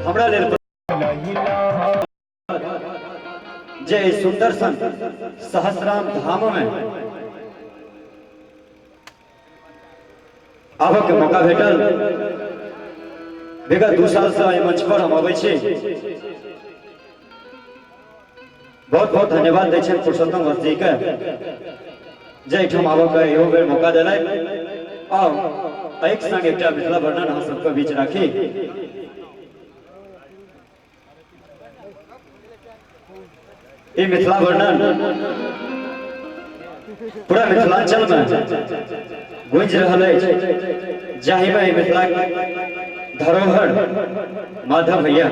हमरा लेल जय सुंदर सन सहस्राम धाम में आबक के मौका भेटल। विगत 2 साल से मंच पर हम अबै छी। बहुत बहुत धन्यवाद दै छियनि पुरुषोत्तम वत्स जी के जे एठाम आबक इहो बेर मौका देलथि। आउ एक संग एकटा मिथिला वर्णन अहाँ सबके बीच राखी। ये मिथिला वर्णन पूरा मिथिलांचल में गूंज रहा है, जाहि में मिथिला धरोहर माधव भैया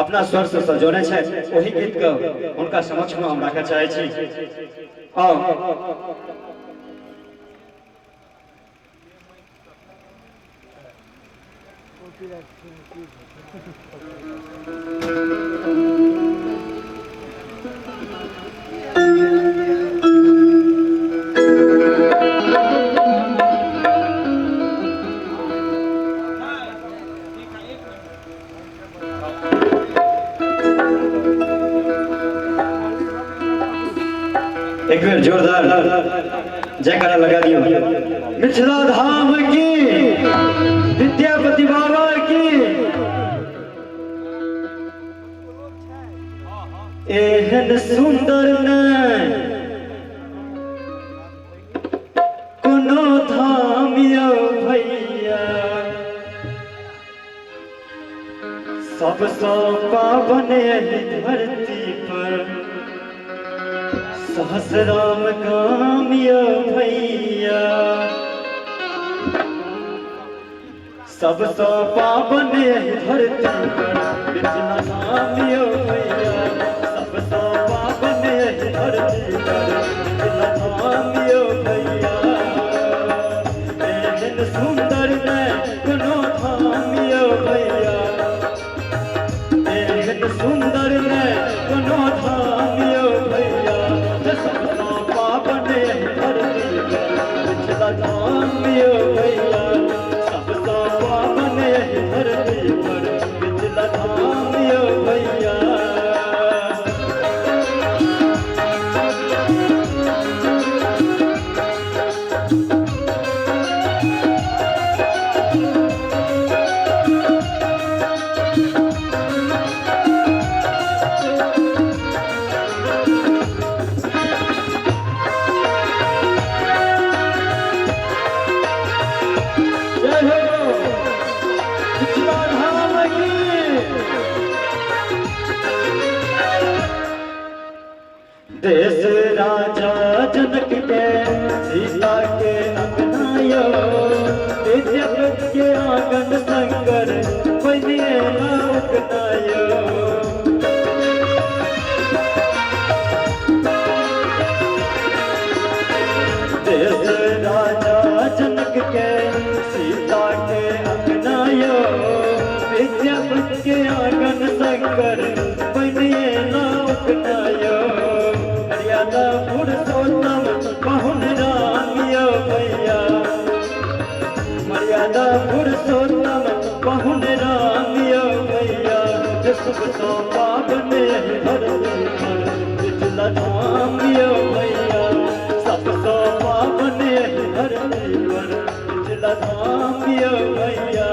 अपना स्वर से सजोने वही गीत के उनका समक्ष में हम रखा चाहे छी। एक बार जोरदार जयकारा लगा दियो। मिथिला धाम की, विद्यापति बाबा की। एहन सुंदर न कोनो धाम यो भैया, सबसे पावन एहि धरती पर सहस्राम काम यो भैया। सबसे पावन एहि धरती पर मिथिला धाम यो भैया। सबसे पावन एहि धरती पर मिथिला धाम यो भैया। एहन सुंदर न कोनो धाम यो भैया। एहन सुंदर न कोनो धाम यो भैया। सबसे पावन एहि धरती पर मिथिला धाम यो भैया। सबसे पावन एहि धरती पर मिथिला धाम यो भैया। देश राजा जनक के सीता के अपनायो। विद्यापति के आंगन शंकर बनिए अपनायो। देश राजा जनक के सीता के अपनायो। विद्यापति के आंगन शंकर बनिए अपनायो। मर्यादा पुरुषोत्तम पहुन राम यो भैया। मर्यादा पुरुषोत्तम पहुन राम यो भैया। सबसे पावन एहि धरती पर मिथिला धाम यो भैया। सबसे पावन एहि धरती पर मिथिला धाम यो भैया।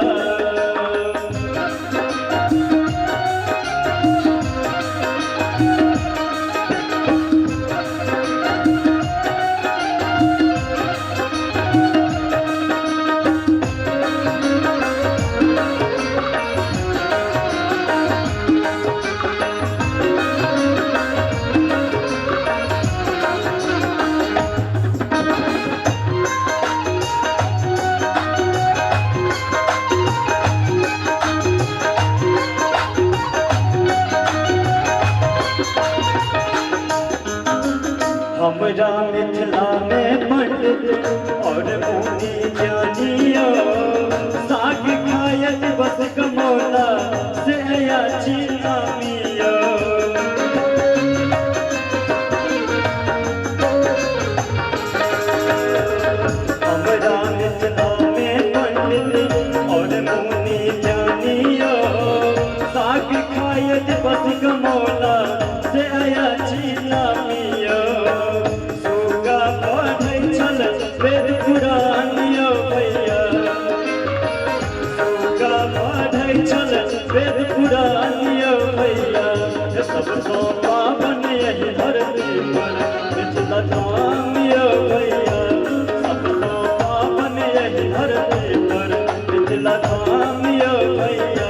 हमरा मिथिला में पंडित और मुनि ज्ञानियो। साग खायत बस कमौला से याची नामियो। हमरा मिथिला में पंडित और मुनि ज्ञानियो। यदि बस कमौला से आया चीना मियो सुगा पढ़ै छल वेद पुराण यो भैया सुगा पढ़ै छल वेद पुराण यो भैया सबसँ पावन यही धरती पर मिथिला धाम यो भैया सबसँ पावन यही धरती पर मिथिला धाम यो भैया।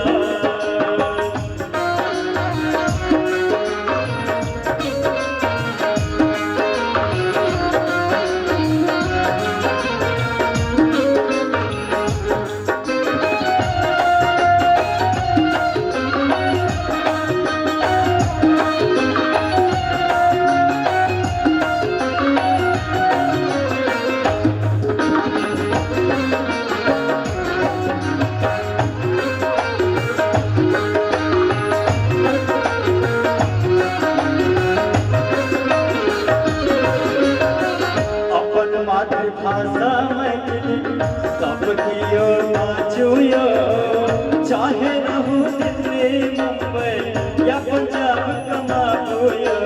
मातृभाषा मैथिली सबकियो बाजुयो चाहे रहू दिल्ली मुंबई या पंजाब कमाबुयो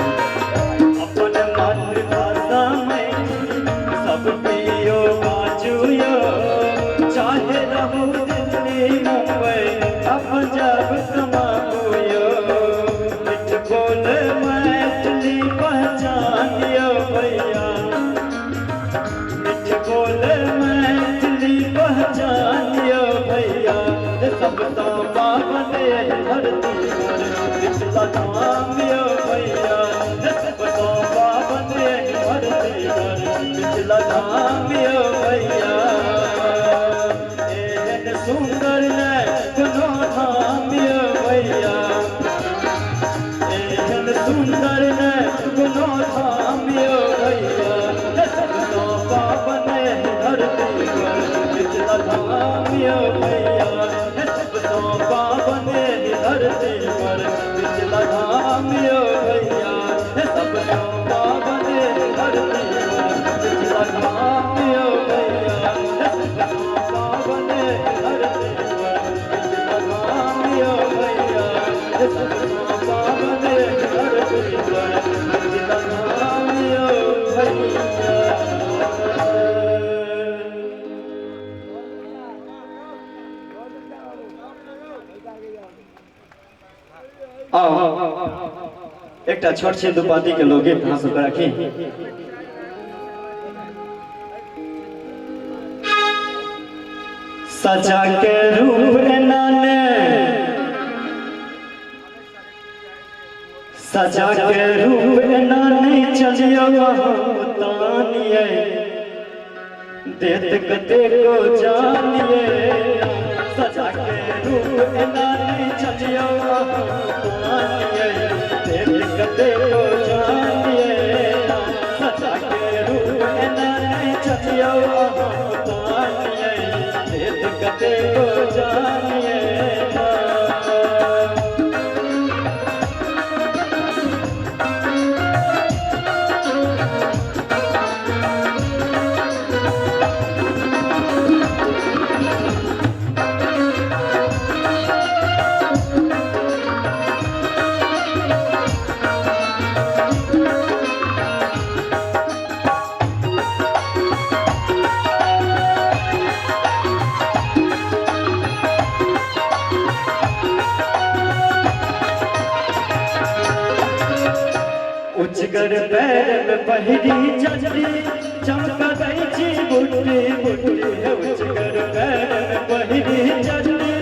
अपन मातृभाषा मैथिली सबकियो बाजुयो चाहे रहू दिल्ली मुंबई या पंजाब कमाबुयो बोल मैथिली पहचानियो भैया मिठ बोल मैथिली पहचानियो भैया सबसँ पावन यही धरती पर मिथिला धाम यो भैया सबसँ पावन यही धरती पर मिथिला धाम यो भैया एहन सुंदर नै कोनो धाम यो भैया सुंदर ने गुनो धाम यो भैया सबसँ पावन धरती पर मिथिला धाम यो भैया सबसँ पावन धरती पर मिथिला धाम यो भैया सबसँ पावन धरती पर मिथिला धाम यो भैया सबसँ पावन धरती पर मिथिला धाम यो भैया सबसँ पावन एक छोट छे दुपाती के लोग गीत हाँ सुकर रखी सजा के रूप नाने सजा के रूप नाने चलियो तानिए देत कते को जानिए सजा के रूप नाने चलियो तानिए देत कते को जानिए सजा के रूप नाने चलियो तानिए देत कते को जानिए उजगर पैर में पहिरी चंद्री चमका दै छी बुट्टी बुट्टी उजगर पैर में पहिरी चंद्री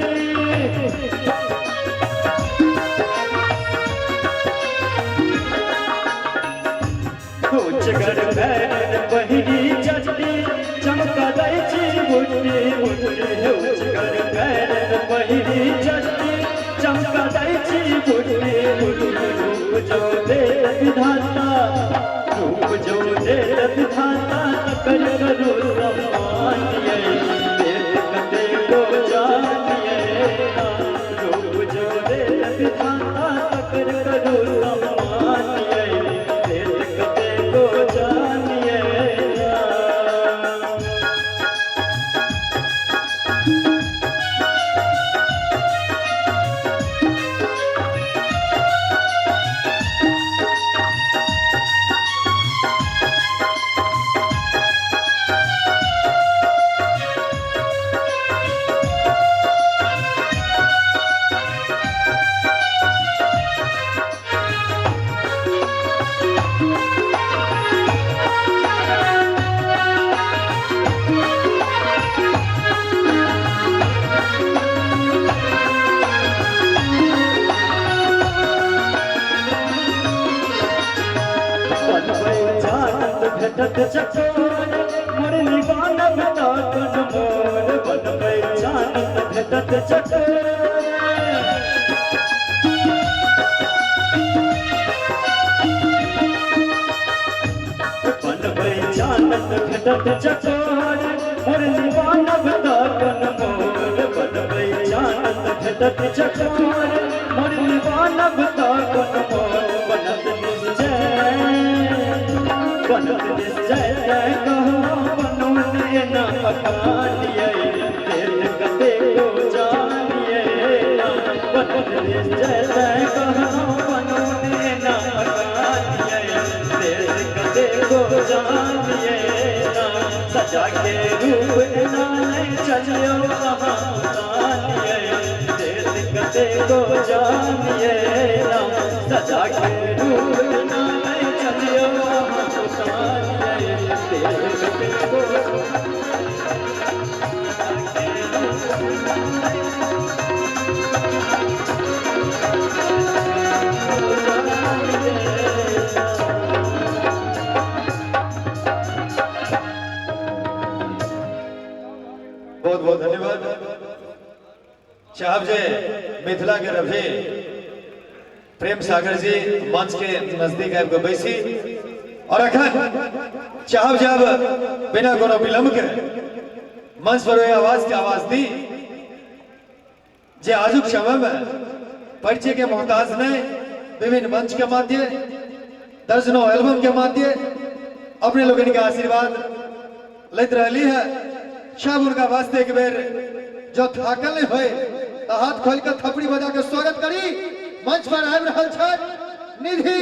उजगर पैर में पहिरी चंद्री चमका दै छी बुट्टी बुट्टी उजगर पैर में पहिरी चंद्री चमका दै छी बुट्टी बुट्टी रूप जो दे विधाता रूप जो दे विधाता कर करो सम्मानिए देत कते को जानिए रूप जो दे विधाता कर करो सम्मानिए देत कते को जानिए भेटत चकोर मुरली बानब ताकन मोर बनबै जानत भेटत चकोर बनबै जानत भेटत चकोर मुरली बानब ताकन मोर बनबै जानत भेटत चकोर मुरली बानब ताकन मोर बनत निश्चय जय कहो बनोने न पकानिए तेल कते को जानिए बनोने जय कहो बनोने न पकानिए तेल कते को जानिए सजा के रूप नाय चलियो कहाँ उतानिए तेल कते को जानिए सजा के रूप नाय चलियो बहुत बहुत धन्यवाद साहब जी मिथिला के रफी प्रेम सागर जी मंच के नजदीक आबि बैसी और अखन साहब जब बिना कोनो विलंब के मंच पर आवाज के आवाज दी जे आजुक समय में परिचय के मोहताज नहीं विभिन्न मंच के माध्यम दर्जनों एल्बम के माध्यम अपने लोगों के आशीर्वाद लेत रही है सब उनका वास्ते एक बेर जो थाकल नहीं हुए तो हाथ खोल कर थपड़ी बजा के स्वागत करी मंच पर आबि रहल छथि निधि